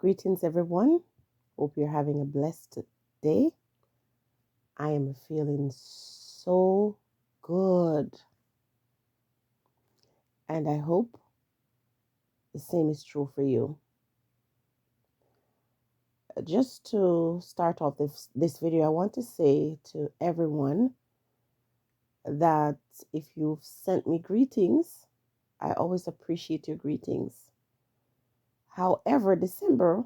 Greetings, everyone. Hope you're having a blessed day. I am feeling so good, and I hope the same is true for you. Just to start off this video, I want to say to everyone that if you've sent me greetings, I always appreciate your greetings. However, December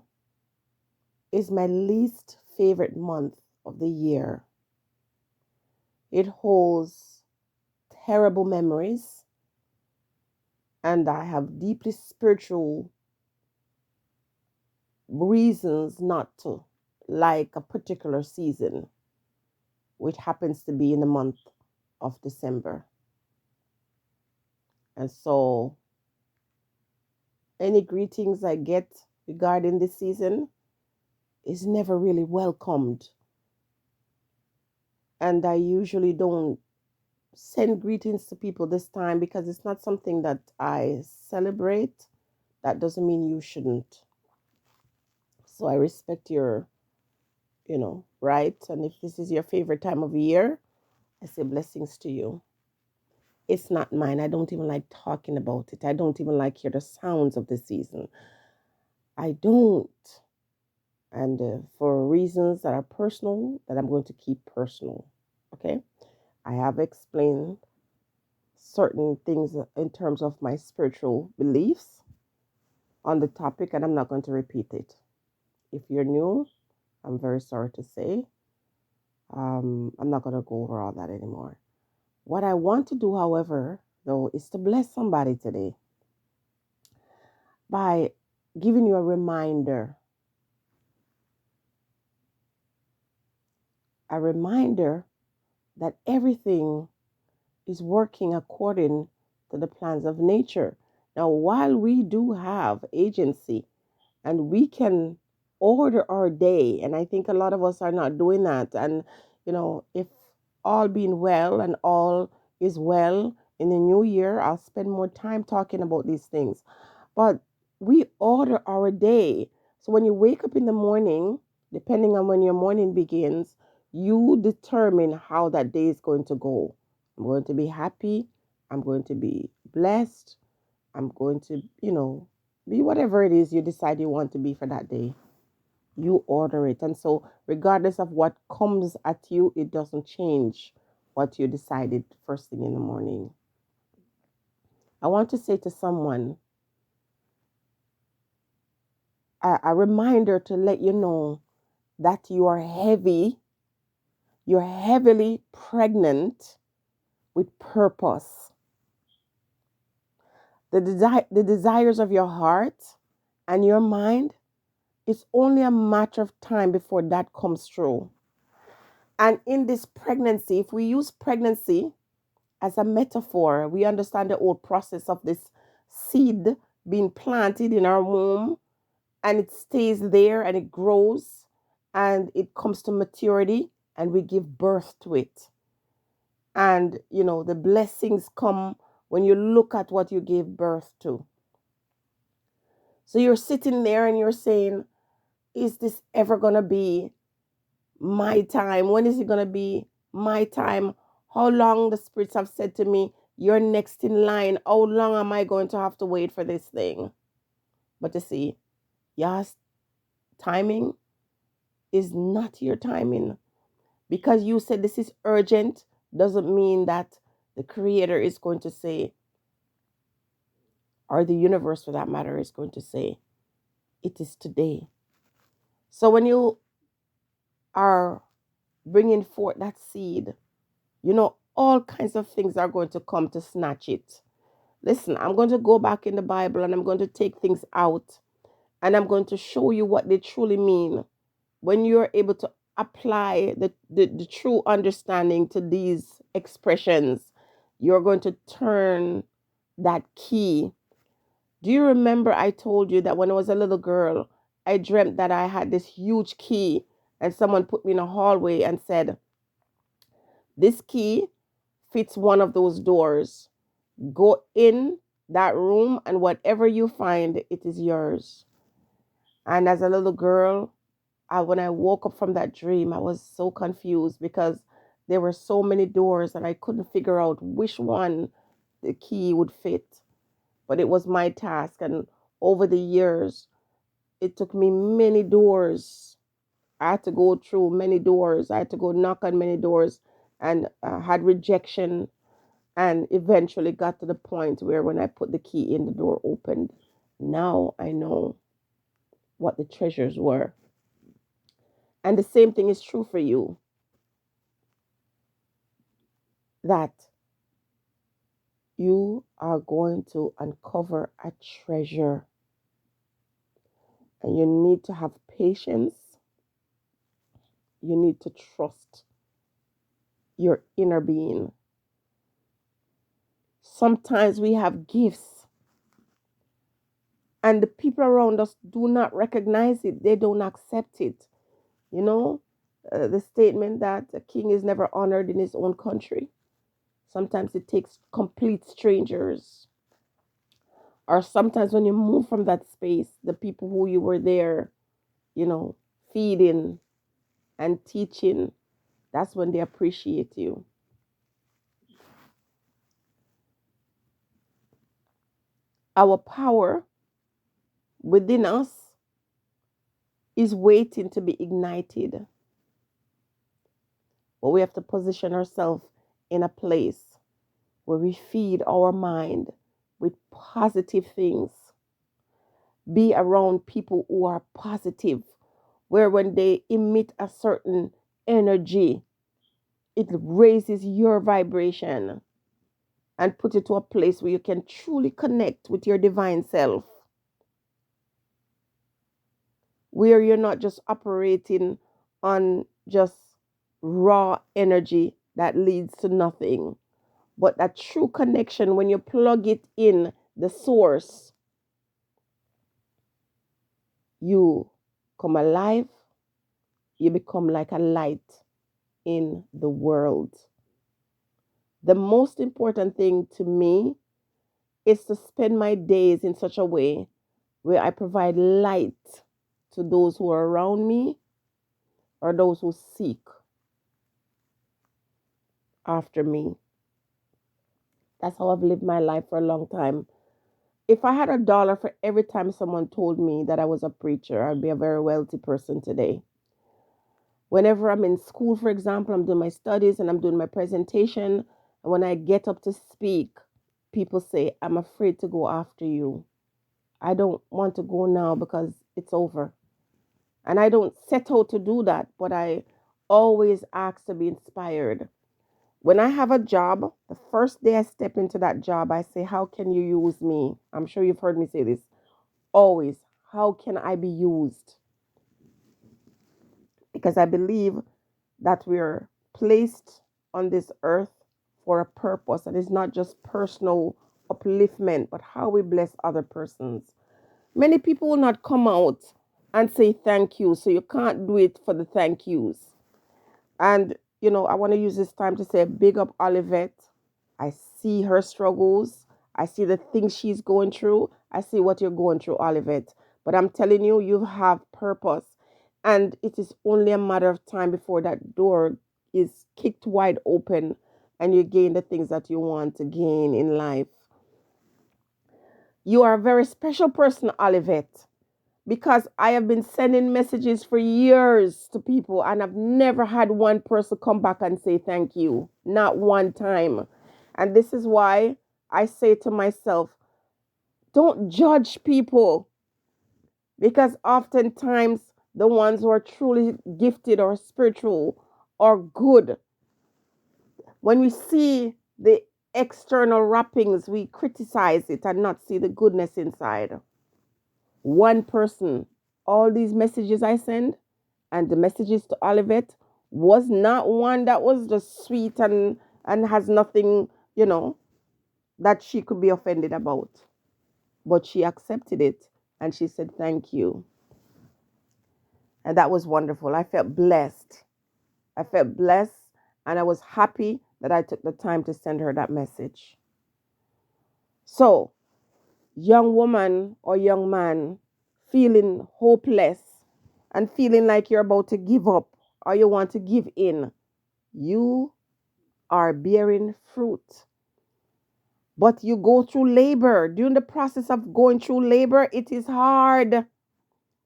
is my least favorite month of the year. It holds terrible memories, and I have deeply spiritual reasons not to like a particular season, which happens to be in the month of December. And so, any greetings I get regarding this season is never really welcomed. And I usually don't send greetings to people this time because it's not something that I celebrate. That doesn't mean you shouldn't. So I respect your, right. And if this is your favorite time of year, I say blessings to you. It's not mine. I don't even like talking about it. I don't even like hear the sounds of the season. I don't. And for reasons that are personal, that I'm going to keep personal. Okay. I have explained certain things in terms of my spiritual beliefs on the topic, and I'm not going to repeat it. If you're new, I'm very sorry to say. I'm not going to go over all that anymore. What I want to do, however, though, is to bless somebody today by giving you a reminder that everything is working according to the plans of nature. Now, while we do have agency and we can order our day, and I think a lot of us are not doing that. And, if all being well and all is well in the new year, I'll spend more time talking about these things. But we order our day. So when you wake up in the morning, depending on when your morning begins, you determine how that day is going to go. I'm going to be happy. I'm going to be blessed. I'm going to, be whatever it is you decide you want to be for that day. You order it. And so, regardless of what comes at you, it doesn't change what you decided first thing in the morning. I want to say to someone, a reminder to let you know that you're heavily pregnant with purpose. The desires of your heart and your mind, it's only a matter of time before that comes true. And in this pregnancy, if we use pregnancy as a metaphor, we understand the whole process of this seed being planted in our womb, and it stays there and it grows and it comes to maturity and we give birth to it. And, the blessings come when you look at what you gave birth to. So you're sitting there and you're saying, is this ever going to be my time? When is it going to be my time? How long the spirits have said to me, you're next in line. How long am I going to have to wait for this thing? But you see, yes, timing is not your timing. Because you said this is urgent doesn't mean that the creator is going to say, or the universe for that matter is going to say, it is today. So when you are bringing forth that seed, all kinds of things are going to come to snatch it. Listen, I'm going to go back in the Bible and I'm going to take things out and I'm going to show you what they truly mean. When you're able to apply the true understanding to these expressions, you're going to turn that key. Do you remember I told you that when I was a little girl, I dreamt that I had this huge key and someone put me in a hallway and said, this key fits one of those doors. Go in that room and whatever you find, it is yours. And as a little girl, when I woke up from that dream, I was so confused because there were so many doors and I couldn't figure out which one the key would fit. But it was my task. And over the years, it took me many doors. I had to go through many doors. I had to go knock on many doors and had rejection, and eventually got to the point where when I put the key in, the door opened. Now I know what the treasures were. And the same thing is true for you, that you are going to uncover a treasure. And you need to have patience. You need to trust your inner being. Sometimes we have gifts and the people around us do not recognize it. They don't accept it. You know, the statement that a king is never honored in his own country. Sometimes it takes complete strangers. Or sometimes when you move from that space, the people who you were there, you know, feeding and teaching, that's when they appreciate you. Our power within us is waiting to be ignited. But we have to position ourselves in a place where we feed our mind with positive things. Be around people who are positive, where when they emit a certain energy, it raises your vibration and put it to a place where you can truly connect with your divine self, where you're not just operating on just raw energy that leads to nothing, but that true connection. When you plug it in the source, you come alive, you become like a light in the world. The most important thing to me is to spend my days in such a way where I provide light to those who are around me or those who seek after me. That's how I've lived my life for a long time. If I had $1 for every time someone told me that I was a preacher, I'd be a very wealthy person today. Whenever I'm in school, for example, I'm doing my studies and I'm doing my presentation, and when I get up to speak, people say, I'm afraid to go after you. I don't want to go now because it's over. And I don't set out to do that, but I always ask to be inspired. When I have a job, the first day I step into that job, I say, how can you use me? I'm sure you've heard me say this. Always, how can I be used? Because I believe that we're placed on this earth for a purpose, and it's not just personal upliftment, but how we bless other persons. Many people will not come out and say thank you, so you can't do it for the thank yous. And, I want to use this time to say big up Olivette. I see her struggles. I see the things she's going through. I see what you're going through, Olivette. But I'm telling you, you have purpose. And it is only a matter of time before that door is kicked wide open and you gain the things that you want to gain in life. You are a very special person, Olivette, because I have been sending messages for years to people and I've never had one person come back and say thank you. Not one time. And this is why I say to myself, don't judge people, because oftentimes the ones who are truly gifted or spiritual or good, when we see the external wrappings, we criticize it and not see the goodness inside. One person, all these messages I send and the messages to Olivette was not one that was just sweet and has nothing, that she could be offended about. But she accepted it and she said thank you. And that was wonderful. I felt blessed. I felt blessed and I was happy that I took the time to send her that message. So, young woman or young man, feeling hopeless and feeling like you're about to give up or you want to give in, you are bearing fruit. But you go through labor. During the process of going through labor, it is hard.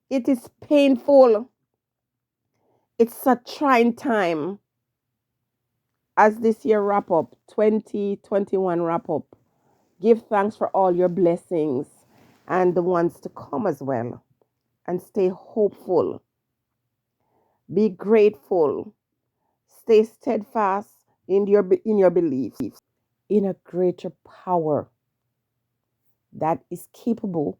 It is painful. It's a trying time. As this year wrap up, 2021 wrap up, give thanks for all your blessings and the ones to come as well. And stay hopeful. Be grateful. Stay steadfast in your beliefs, in a greater power that is capable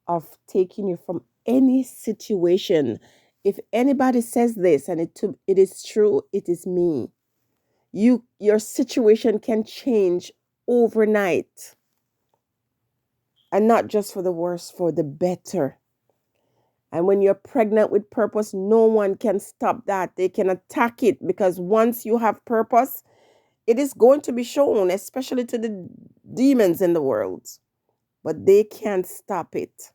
of taking you from any situation. If anybody says this and it is true, it is me. Your situation can change overnight, and not just for the worse, for the better. And when you're pregnant with purpose, no one can stop that. They can attack it, because once you have purpose, it is going to be shown, especially to the demons in the world. But they can't stop it.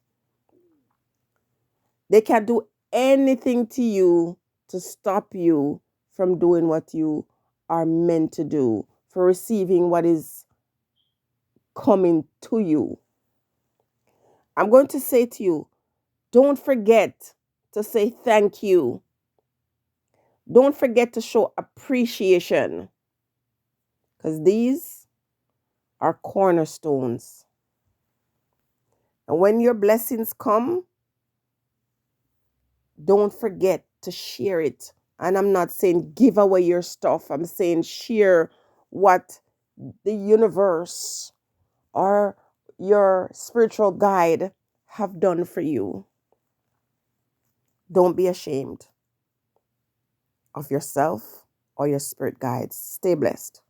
They can't do anything to you to stop you from doing what you are meant to do, for receiving what is coming to you. I'm going to say to you, don't forget to say thank you. Don't forget to show appreciation, because these are cornerstones. And when your blessings come, don't forget to share it. And I'm not saying give away your stuff. I'm saying share what the universe or your spiritual guide have done for you. Don't be ashamed of yourself or your spirit guides. Stay blessed.